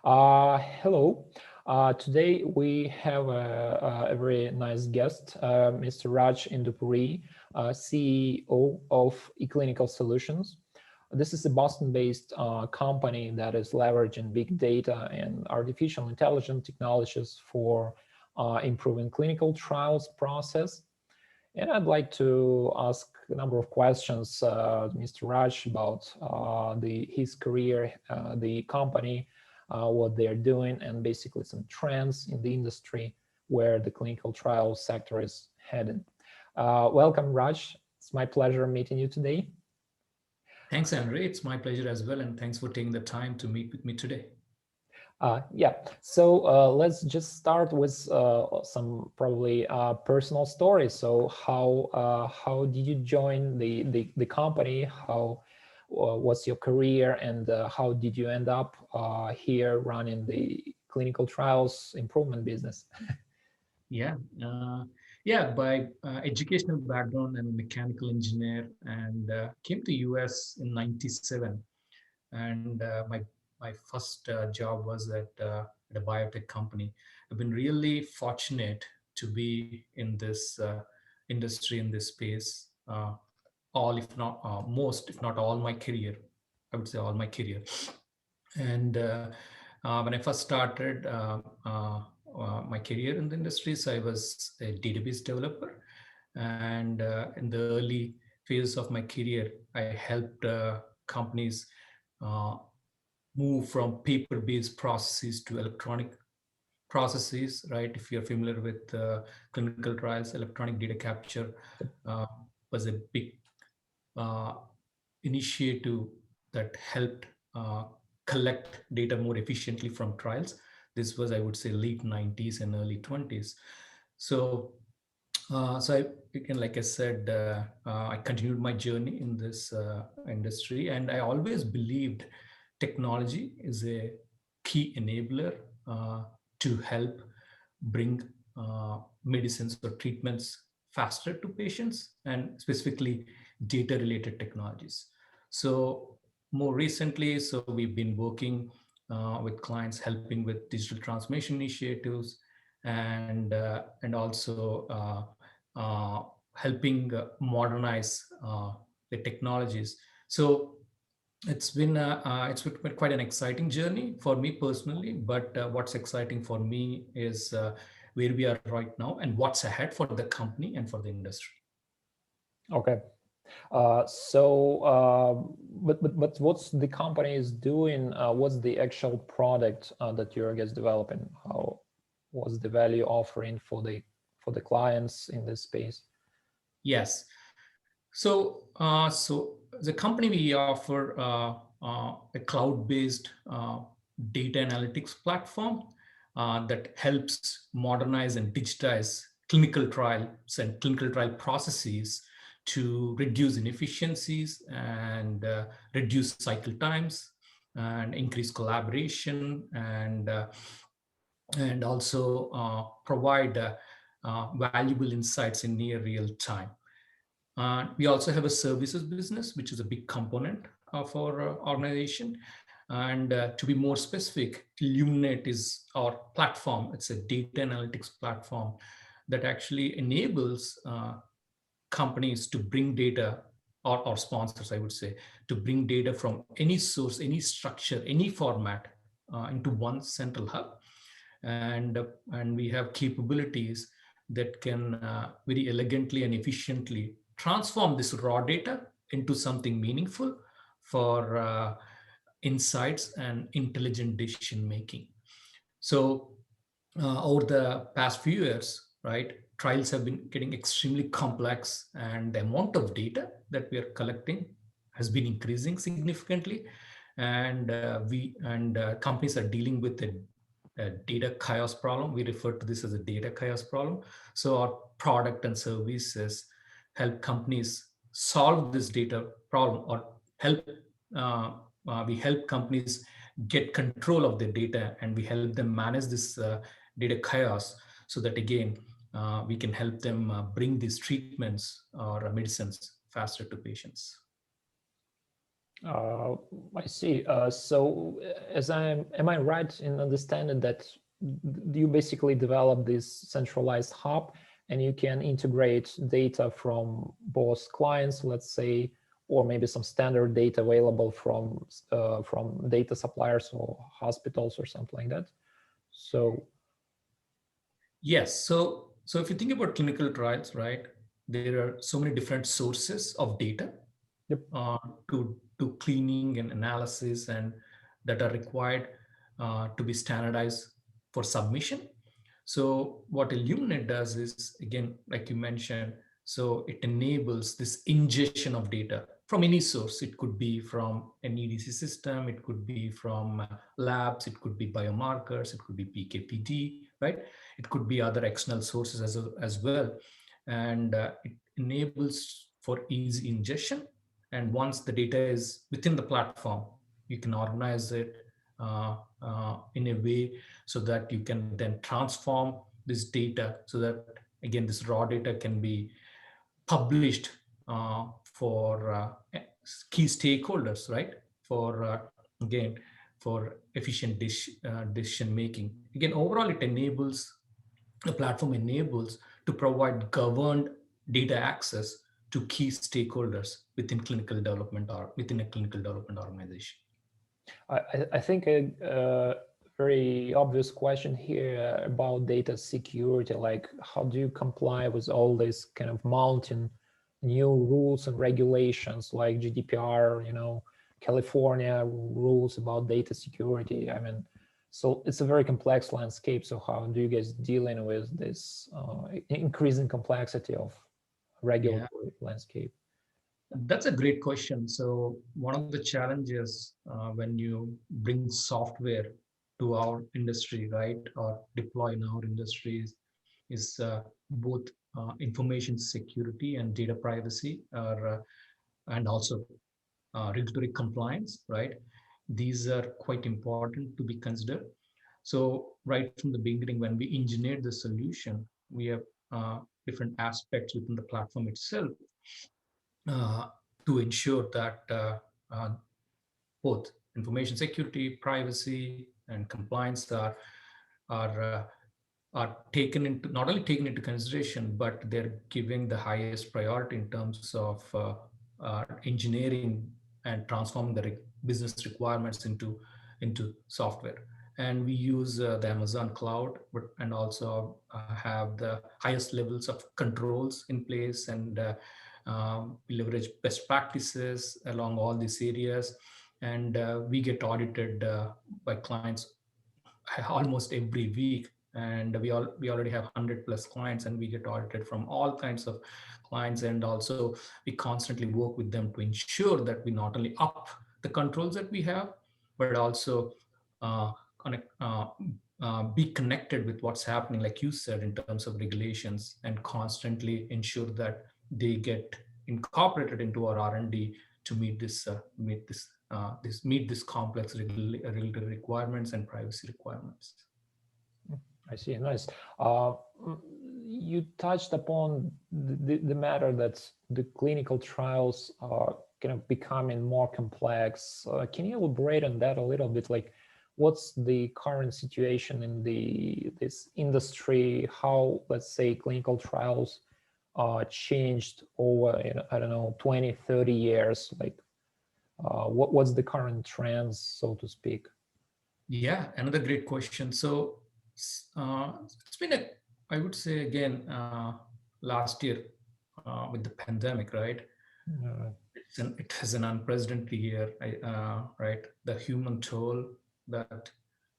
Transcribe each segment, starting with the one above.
Hello. Today we have a very nice guest, Mr. Raj Indupuri, CEO of eClinical Solutions. This is a Boston-based company that is leveraging big data and artificial intelligence technologies for improving clinical trials process. And I'd like to ask a number of questions, Mr. Raj, about his career, the company, what they're doing, and basically some trends in the industry where the clinical trial sector is headed. Welcome, Raj. It's my pleasure meeting you today. Thanks, Andre. It's my pleasure as well. And thanks for taking the time to meet with me today. Yeah, so let's just start with some probably personal stories. So how did you join the company? How what's your career, and how did you end up here running the clinical trials improvement business? Yeah. Yeah. By educational background, I'm a mechanical engineer and came to US in 97. And my first job was at a biotech company. I've been really fortunate to be in this industry, in this space, all, if not most, if not all my career. I would say all my career. And when I first started my career in the industry, so I was a database developer. And in the early phases of my career, I helped companies uh, move from paper-based processes to electronic processes, right? If you're familiar with clinical trials, electronic data capture uh, was a big uh, initiative that helped collect data more efficiently from trials. This was, I would say, late 90s and early 20s. So, again, like I said, I continued my journey in this industry, and I always believed technology is a key enabler to help bring medicines or treatments faster to patients, and specifically data related technologies. So more recently, so we've been working with clients, helping with digital transformation initiatives, and also helping modernize the technologies. So it's been quite an exciting journey for me personally. But what's exciting for me is where we are right now and what's ahead for the company and for the industry. Okay. But what's the company is doing? What's the actual product that you're guys developing? How what's the value offering for the clients in this space? Yes. So the company, we offer a cloud-based data analytics platform that helps modernize and digitize clinical trials and clinical trial processes to reduce inefficiencies and reduce cycle times and increase collaboration and also provide valuable insights in near real time. We also have a services business, which is a big component of our organization. And to be more specific, Illuminate is our platform. It's a data analytics platform that actually enables companies to bring data, or sponsors, I would say, to bring data from any source, any structure, any format into one central hub. And we have capabilities that can very elegantly and efficiently transform this raw data into something meaningful for insights and intelligent decision making. So over the past few years, right, trials have been getting extremely complex, and the amount of data that we are collecting has been increasing significantly. And companies are dealing with a data chaos problem. We refer to this as a data chaos problem. So our product and services help companies solve this data problem, or help we help companies get control of their data, and we help them manage this data chaos, so that again we can help them bring these treatments or medicines faster to patients. Uh, I see. So, as am I right in understanding that you basically develop this centralized hub, and you can integrate data from both clients, let's say, or maybe some standard data available from data suppliers or hospitals or something like that. So, Yes. So if you think about clinical trials, right, there are so many different sources of data yep. uh, to cleaning and analysis and that are required to be standardized for submission. So what Illuminate does is, again, like you mentioned, so it enables this ingestion of data from any source. It could be from an EDC system, it could be from labs, it could be biomarkers, it could be PKPD, right? It could be other external sources as well. And it enables for easy ingestion. And once the data is within the platform, you can organize it in a way so that you can then transform this data so that, again, this raw data can be published for key stakeholders, right? For again, for efficient decision making. Again, overall, it enables, the platform enables to provide governed data access to key stakeholders within clinical development or within a clinical development organization. I think a very obvious question here about data security, like how do you comply with all these kind of mounting new rules and regulations like GDPR, California rules about data security. I mean, so it's a very complex landscape. So how do you guys dealing with this increasing complexity of Yeah, regulatory landscape? that's a great question. So one of the challenges when you bring software to our industry, right, or deploy in our industries, is both information security and data privacy, and also regulatory compliance, right? These are quite important to be considered. So right from the beginning, when we engineered the solution, we have different aspects within the platform itself uh, to ensure that both information security, privacy, and compliance are are taken into, not only taken into consideration, but they're giving the highest priority in terms of engineering and transforming the business requirements into software. And we use the Amazon cloud, but and also have the highest levels of controls in place, and we leverage best practices along all these areas. And we get audited by clients almost every week, and we already have 100 plus clients, and we get audited from all kinds of clients. And also we constantly work with them to ensure that we not only up the controls that we have, but also uh, connect, be connected with what's happening, like you said, in terms of regulations, and constantly ensure that they get incorporated into our R&D to meet this complex regulatory requirements and privacy requirements. I see. Nice. Uh, you touched upon the matter that the clinical trials are kind of becoming more complex. Can you elaborate on that a little bit? Like, what's the current situation in this industry? How, let's say, clinical trials changed over, I don't know, 20, 30 years? Like, what's the current trends, so to speak? Yeah, another great question. So it's been a, I would say again, last year with the pandemic, right? It has an unprecedented year, right? The human toll that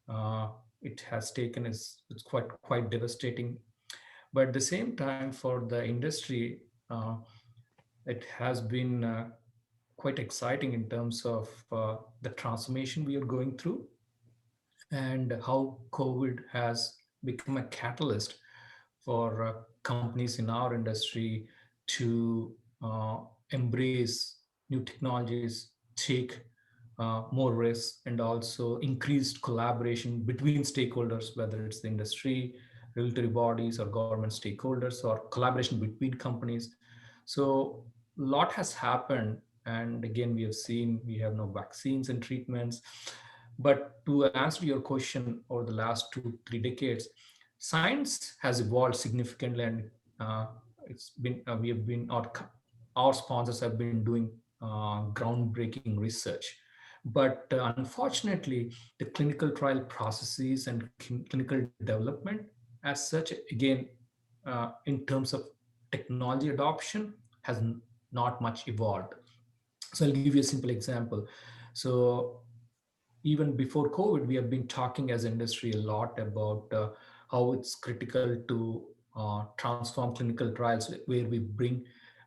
uh, it has taken is, it's quite devastating. But at the same time, for the industry, it has been quite exciting in terms of the transformation we are going through, and how COVID has become a catalyst for companies in our industry to uh, embrace new technologies, take more risks, and also increased collaboration between stakeholders, whether it's the industry, regulatory bodies, or government stakeholders, or collaboration between companies. So a lot has happened And again, we have seen we have no vaccines and treatments. But to answer your question, over the last 2 3 decades, science has evolved significantly, and uh, it's been we have been our sponsors have been doing groundbreaking research. But unfortunately, the clinical trial processes and clinical development as such, again, in terms of technology adoption, has not much evolved. So I'll give you a simple example. So even before COVID, we have been talking as industry a lot about how it's critical to transform clinical trials, where we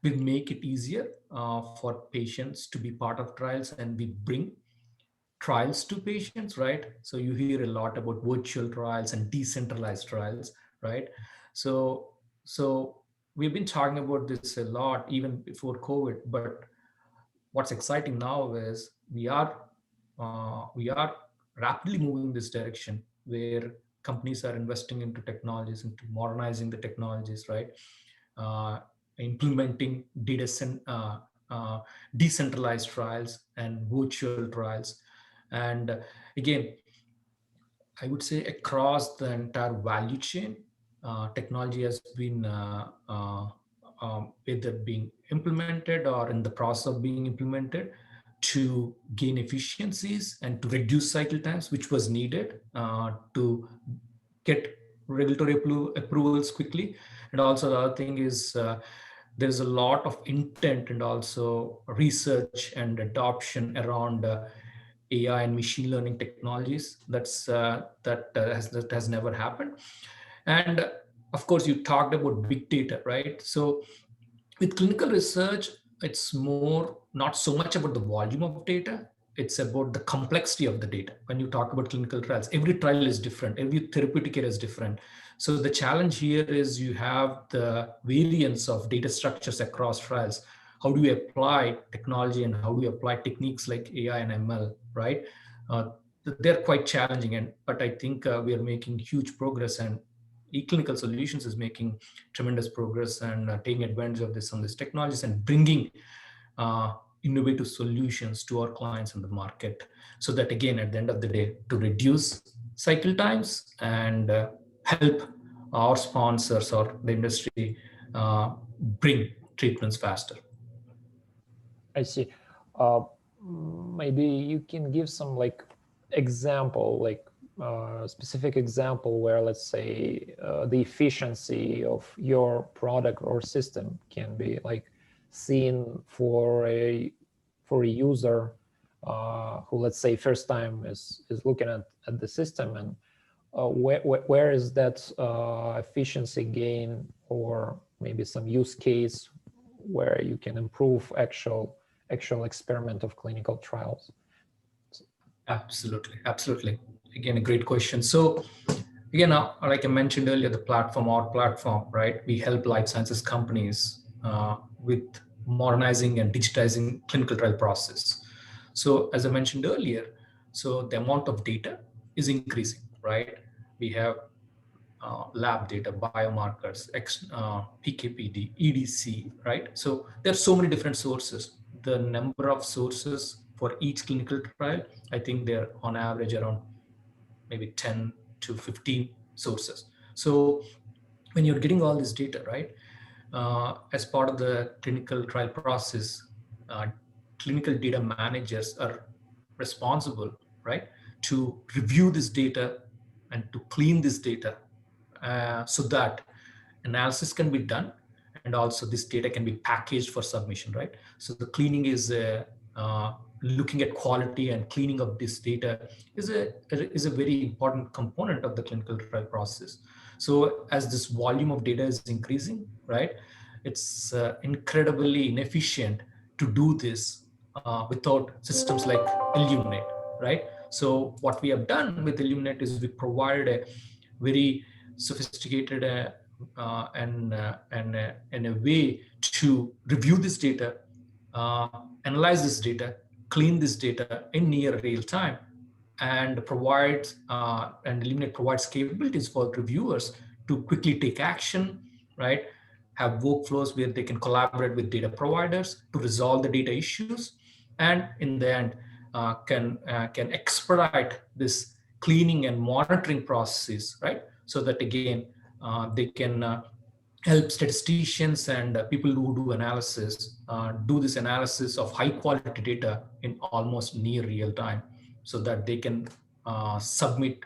make it easier for patients to be part of trials, and we bring trials to patients, right? So you hear a lot about virtual trials and decentralized trials, right? So so we've been talking about this a lot even before COVID. But what's exciting now is we are rapidly moving this direction, where companies are investing into technologies, into modernizing the technologies, right? uh, Implementing uh, decentralized trials and virtual trials. And again, I would say across the entire value chain, technology has been either being implemented or in the process of being implemented to gain efficiencies and to reduce cycle times, which was needed to get regulatory approvals quickly. And also the other thing is there's a lot of intent and also research and adoption around AI and machine learning technologies. That has never happened. And of course, you talked about big data, right? So with clinical research, it's more not so much about the volume of data, it's about the complexity of the data. When you talk about clinical trials, every trial is different, every therapeutic area is different. So the challenge here is you have the variance of data structures across trials. How do you apply technology, and how do you apply techniques like AI and ML, right? uh, they're quite challenging, and but I think we are making huge progress, and eClinical Solutions is making tremendous progress and taking advantage of this on these technologies and bringing uh, innovative solutions to our clients in the market, so that again, at the end of the day, to reduce cycle times and help our sponsors or the industry bring treatments faster. I see. Uh, Maybe you can give some like example, like specific example where, let's say, the efficiency of your product or system can be like seen for a user who, let's say, first time is looking at the system, and where is that efficiency gain, or maybe some use case where you can improve actual experiment of clinical trials? Absolutely, absolutely. Again, a great question. So again, like I mentioned earlier, our platform, right? We help life sciences companies with modernizing and digitizing clinical trial process. So as I mentioned earlier, so the amount of data is increasing, right? We have lab data, biomarkers, PKPD, EDC, right? So there are so many different sources. The number of sources for each clinical trial, I think they're on average around maybe 10 to 15 sources. So when you're getting all this data, right, as part of the clinical trial process, uh, clinical data managers are responsible, right, to review this data and to clean this data so that analysis can be done, and also this data can be packaged for submission, right? So the cleaning is looking at quality and cleaning of this data is a very important component of the clinical trial process. So as this volume of data is increasing, right, it's incredibly inefficient to do this without systems like Illuminate, right? So what we have done with Illuminate is we provided a very sophisticated and a way to review this data, analyze this data, clean this data in near real time, and Illuminate provides capabilities for reviewers to quickly take action, right? have workflows where they can collaborate with data providers to resolve the data issues, and in the end can expedite this cleaning and monitoring processes, right? So that again they can help statisticians and people who do analysis do this analysis of high quality data in almost near real time, so that they can submit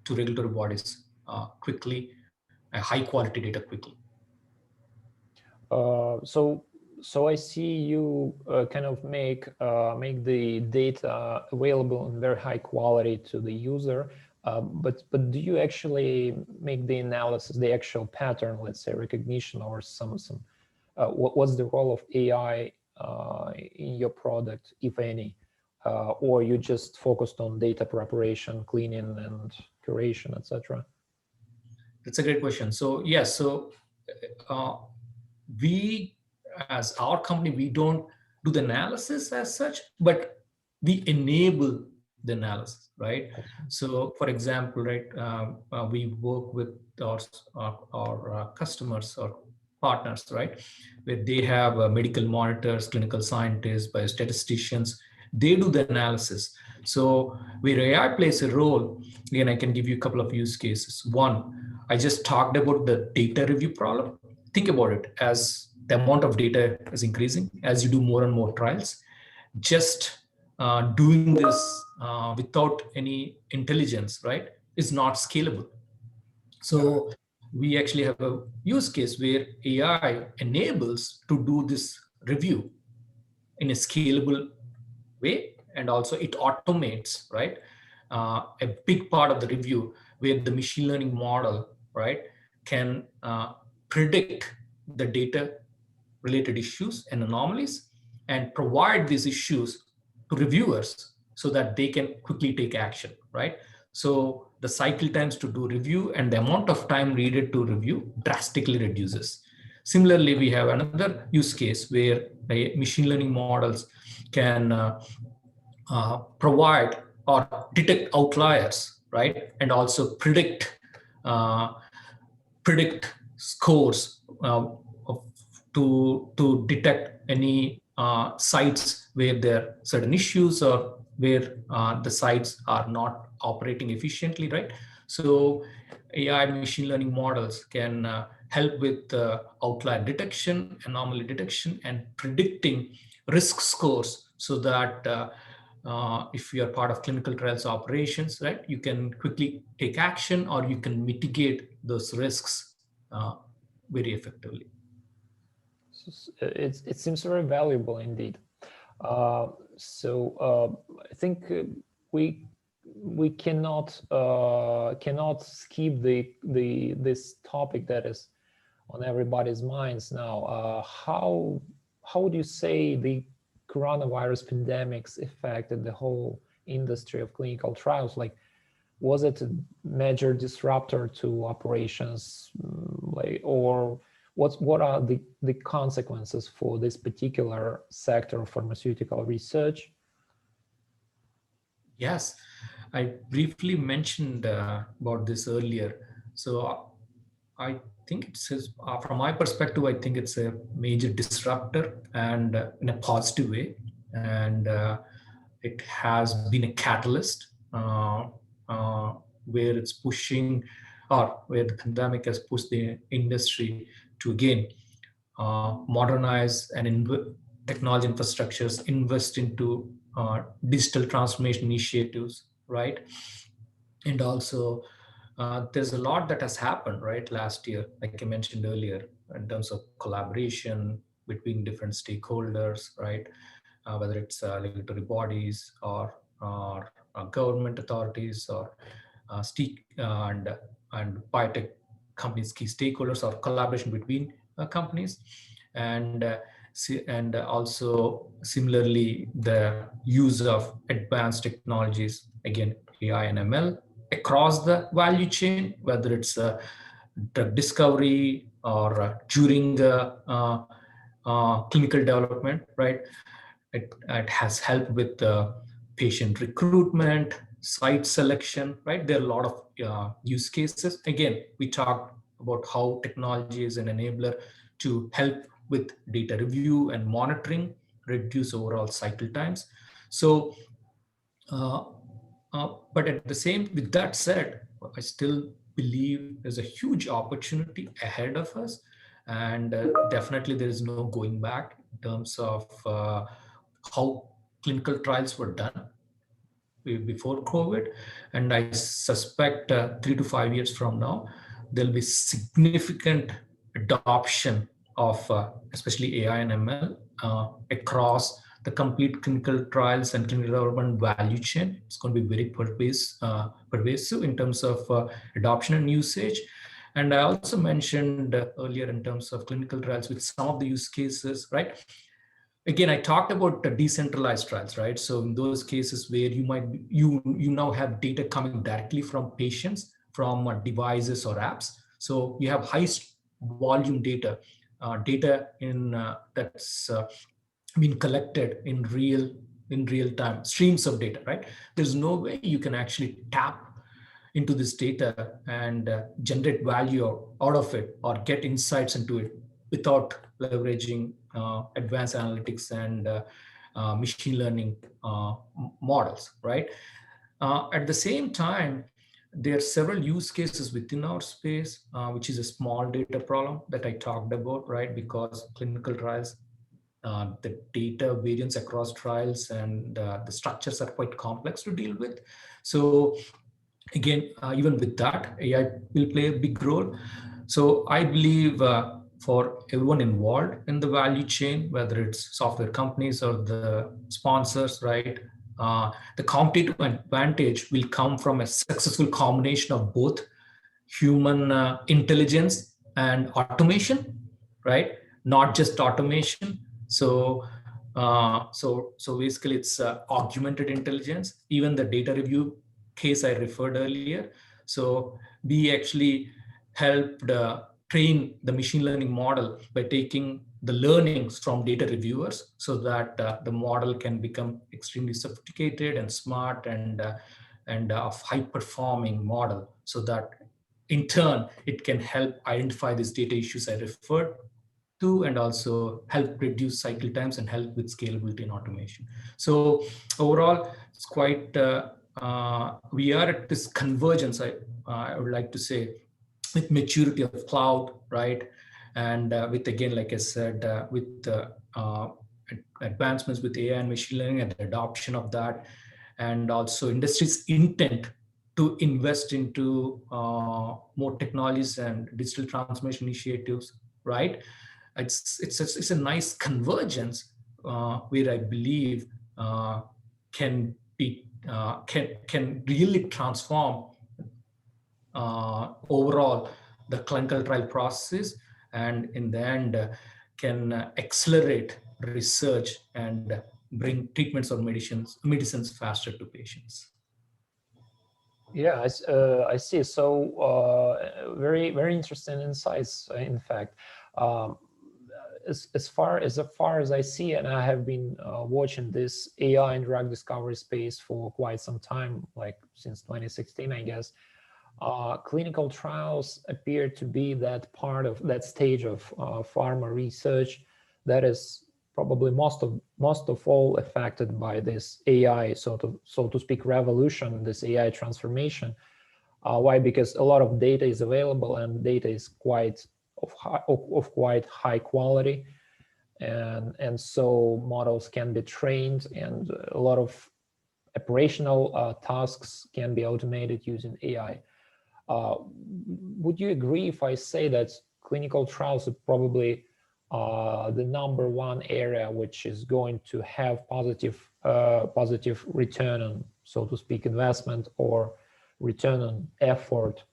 to regulatory bodies quickly, high quality data quickly. So I see you kind of make the data available in very high quality to the user. But do you actually make the analysis, the actual pattern, let's say recognition, or some what's the role of AI in your product, if any, or you just focused on data preparation, cleaning, and curation, etc.? That's a great question. So yes, so uh, we as our company, we don't do the analysis as such, but we enable the analysis, right? So for example, right, we work with our customers or partners, right, where they have medical monitors, clinical scientists, biostatisticians. They do the analysis. So where AI plays a role, again, I can give you a couple of use cases. One, I just talked about the data review problem. Think about it as the amount of data is increasing as you do more and more trials. Just doing this without any intelligence, right, is not scalable. So we actually have a use case where AI enables to do this review in a scalable way, and also it automates, right, a big part of the review where the machine learning model, right, can predict the data related issues and anomalies and provide these issues to reviewers so that they can quickly take action, right? So the cycle times to do review and the amount of time needed to review drastically reduces. Similarly, we have another use case where machine learning models can provide or detect outliers, right, and also uh, predict scores to detect any sites where there are certain issues or where the sites are not operating efficiently, right? So AI machine learning models can help with outlier detection, anomaly detection, and predicting risk scores, so that if you are part of clinical trials operations, right, you can quickly take action or you can mitigate those risks very effectively. It seems very valuable indeed. I think we cannot skip this topic that is on everybody's minds now. How would you say the coronavirus pandemics affected the whole industry of clinical trials? Like, was it a major disruptor to operations, or what are the consequences for this particular sector of pharmaceutical research? Yes, I briefly mentioned about this earlier. So I think from my perspective, I think it's a major disruptor, and in a positive way, and it has been a catalyst where it's pushing, or where the pandemic has pushed the industry to again modernize and technology infrastructures, invest into digital transformation initiatives, right? And also, there's a lot that has happened, right, last year, like I mentioned earlier, in terms of collaboration between different stakeholders, right? Whether it's regulatory bodies or government authorities or and biotech companies, key stakeholders, or collaboration between companies, and and also similarly the use of advanced technologies, again AI and ML, across the value chain, whether it's drug discovery or during the clinical development, right? It has helped with patient recruitment, site selection, right? There are a lot of use cases. Again, we talked about how technology is an enabler to help with data review and monitoring, reduce overall cycle times. So, but at the same, with that said, I still believe there's a huge opportunity ahead of us, and definitely there is no going back in terms of how clinical trials were done before COVID. And I suspect 3 to 5 years from now, there'll be significant adoption of especially AI and ML across the complete clinical trials and clinical development value chain. It's going to be very pervasive in terms of adoption and usage. And I also mentioned earlier in terms of clinical trials with some of the use cases, right? Again, I talked about the decentralized trials, right? So in those cases where you now have data coming directly from patients, from devices or apps. So you have high volume data, data in that's been collected in real time, streams of data, right? There's no way you can actually tap into this data and generate value out of it or get insights into it without leveraging advanced analytics and machine learning models, right? At the same time, there are several use cases within our space, which is a small data problem that I talked about, right? Because clinical trials, the data variance across trials and the structures are quite complex to deal with. So again, even with that, AI will play a big role. So I believe for everyone involved in the value chain, whether it's software companies or the sponsors, right, the competitive advantage will come from a successful combination of both human intelligence and automation, right? Not just automation. So basically, it's augmented intelligence. Even the data review case I referred earlier. So we actually helped train the machine learning model by taking the learnings from data reviewers, so that the model can become extremely sophisticated and smart and of high performing model, so that in turn it can help identify these data issues I referred to, and also help reduce cycle times and help with scalability and automation. So overall, it's quite, we are at this convergence, I would like to say, with maturity of cloud, right? And with, again, like I said, with advancements with AI and machine learning and the adoption of that, and also industry's intent to invest into more technologies and digital transformation initiatives, right? It's a nice convergence where I believe can can really transform overall the clinical trial process, and in the end can accelerate research and bring treatments or medicines faster to patients. Yeah, I see. So very interesting insights. In fact, um, as far as I see, and I have been watching this AI and drug discovery space for quite some time, like since 2016, I guess. Clinical trials appear to be that part of that stage of pharma research that is probably most of all affected by this AI, so to speak, revolution, this AI transformation. Why? Because a lot of data is available, and data is quite of quite high quality, and so models can be trained, and a lot of operational tasks can be automated using AI. Would you agree if I say that clinical trials are probably the number one area which is going to have positive return on, so to speak, investment or return on effort,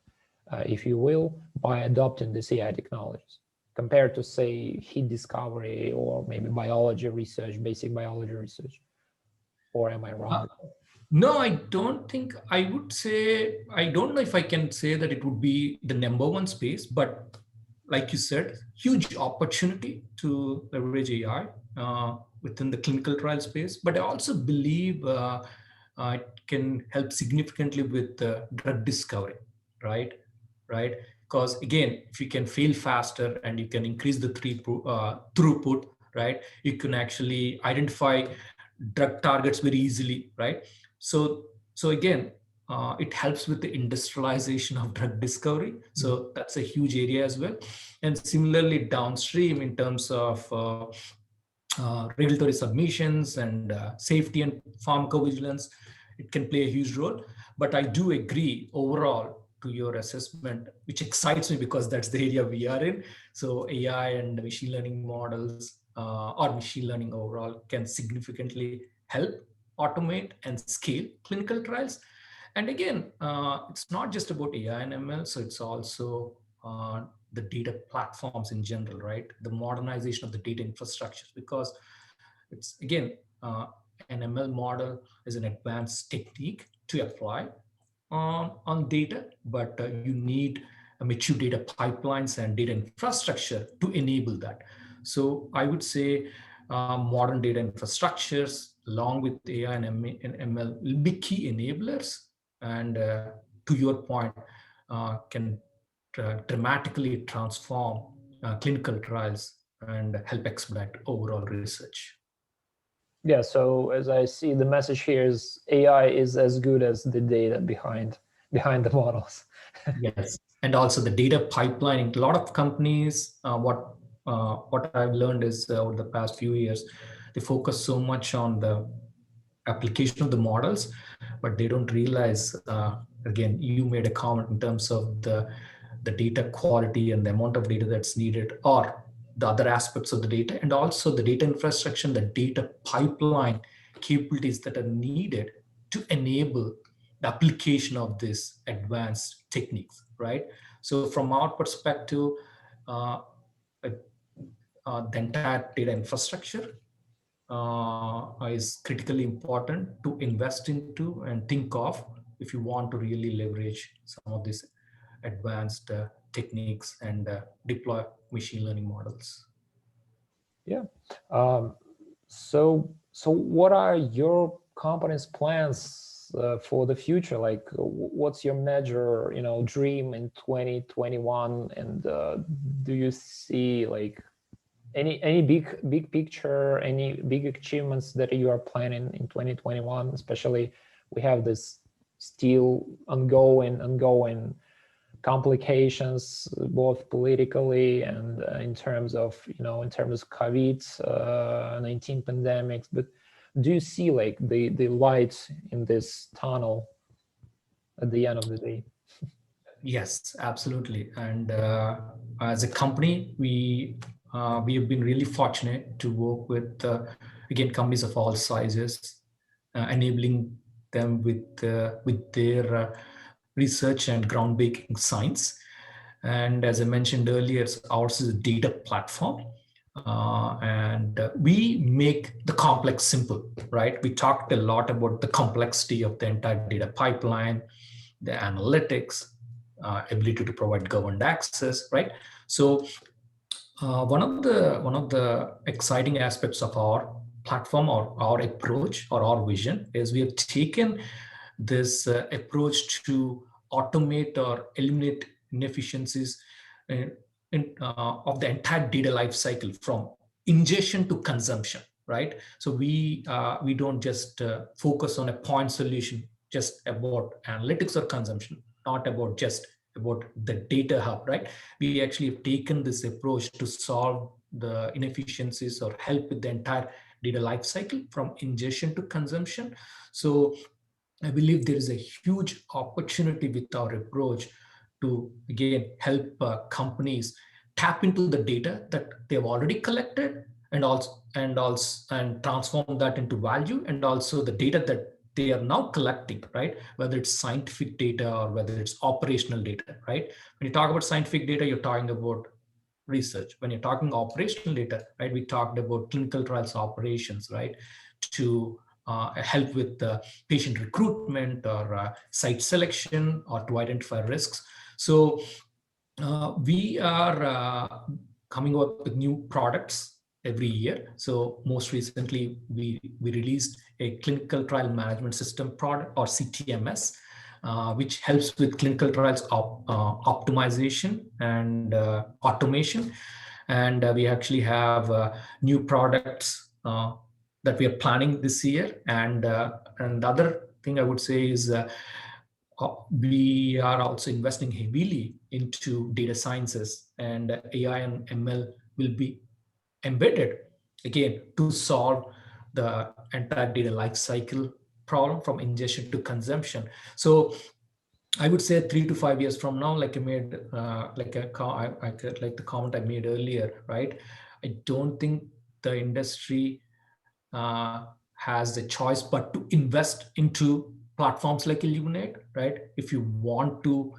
if you will, by adopting these AI technologies, compared to, say, heat discovery or maybe biology research, basic biology research? Or am I wrong? No, I don't think I would say, I don't know if I can say that it would be the number one space, but like you said, huge opportunity to leverage AI within the clinical trial space. But I also believe it can help significantly with drug discovery, right? Right. Because again, if you can fail faster and you can increase the throughput, right, you can actually identify drug targets very easily, right? So again, it helps with the industrialization of drug discovery. So that's a huge area as well. And similarly downstream in terms of regulatory submissions and safety and pharmacovigilance, it can play a huge role. But I do agree overall to your assessment, which excites me because that's the area we are in. So AI and machine learning models or machine learning overall can significantly help automate and scale clinical trials. And again, it's not just about AI and ML, so it's also the data platforms in general, right? The modernization of the data infrastructure, because it's again, an ML model is an advanced technique to apply on data, but you need a mature data pipelines and data infrastructure to enable that. So I would say modern data infrastructures, along with AI and ML, will be key enablers. And to your point, can dramatically transform clinical trials and help expedite overall research. Yeah, so as I see, the message here is AI is as good as the data behind the models. Yes, and also the data pipelining. A lot of companies, what I've learned is over the past few years, they focus so much on the application of the models, but they don't realize. Again, you made a comment in terms of the data quality and the amount of data that's needed, or the other aspects of the data, and also the data infrastructure, the data pipeline capabilities that are needed to enable the application of these advanced techniques, right? So from our perspective, uh, the entire data infrastructure is critically important to invest into and think of if you want to really leverage some of these advanced techniques and deploy machine learning models. Yeah. Um, so what are your company's plans for the future? Like, what's your major, dream in 2021? And do you see like any big picture, any big achievements that you are planning in 2021? Especially, we have this still ongoing complications, both politically and in terms of COVID-19 pandemics. But do you see like the light in this tunnel at the end of the day? Yes, absolutely. And as a company, we have been really fortunate to work with again companies of all sizes, enabling them with their research and groundbreaking science. And as I mentioned earlier, ours is a data platform. And we make the complex simple, right? We talked a lot about the complexity of the entire data pipeline, the analytics, ability to provide governed access, right? So one of the exciting aspects of our platform or our approach or our vision is we have taken this approach to automate or eliminate inefficiencies in, of the entire data life cycle from ingestion to consumption, right? So we don't just focus on a point solution just about analytics or consumption, not about just about the data hub, right? We actually have taken this approach to solve the inefficiencies or help with the entire data life cycle from ingestion to consumption. So I believe there is a huge opportunity with our approach to again help companies tap into the data that they've already collected and transform that into value, and also the data that they are now collecting, right? Whether it's scientific data or whether it's operational data, right? When you talk about scientific data, you're talking about research. When you're talking operational data, right, we talked about clinical trials operations, right, to help with patient recruitment or site selection or to identify risks. So we are coming up with new products every year. So most recently, we released a clinical trial management system product, or CTMS, which helps with clinical trials optimization and automation. And we actually have new products that we are planning this year. And the other thing I would say is we are also investing heavily into data sciences, and AI and ML will be embedded again to solve the entire data lifecycle problem from ingestion to consumption. So I would say 3 to 5 years from now, like I made, like the comment I made earlier, right? I don't think the industry has the choice but to invest into platforms like Illuminate, right? If you want to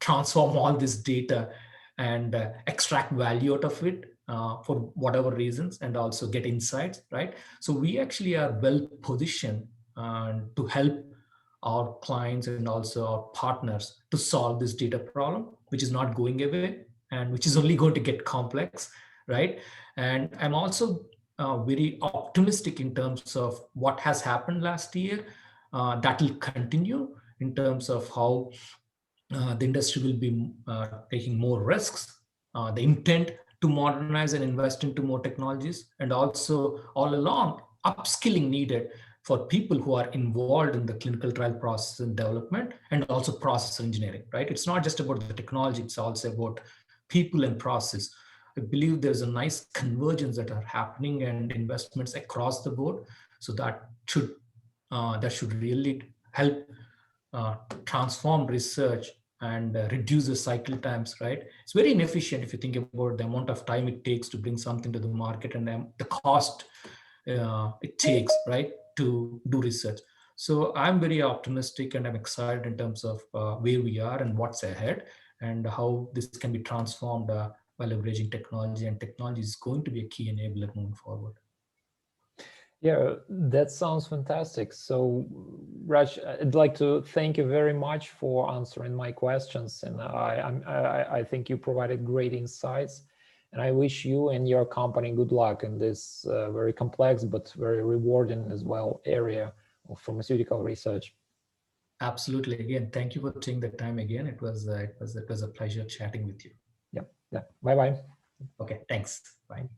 transform all this data and extract value out of it for whatever reasons, and also get insights, right? So we actually are well positioned to help our clients and also our partners to solve this data problem, which is not going away and which is only going to get complex, right? And I'm also very optimistic in terms of what has happened last year. That will continue in terms of how the industry will be taking more risks, the intent to modernize and invest into more technologies, and also all along upskilling needed for people who are involved in the clinical trial process and development, and also process engineering, right? It's not just about the technology, it's also about people and process. I believe there's a nice convergence that are happening and investments across the board. So that should really help transform research and reduce the cycle times, right? It's very inefficient if you think about the amount of time it takes to bring something to the market, and the cost it takes, right, to do research. So I'm very optimistic and I'm excited in terms of where we are and what's ahead, and how this can be transformed by leveraging technology. And technology is going to be a key enabler moving forward. Yeah, that sounds fantastic. So, Raj, I'd like to thank you very much for answering my questions, and I think you provided great insights. And I wish you and your company good luck in this very complex but very rewarding as well area of pharmaceutical research. Absolutely. Again, thank you for taking the time again. It was a pleasure chatting with you. Yeah. Bye bye. Okay. Thanks. Bye.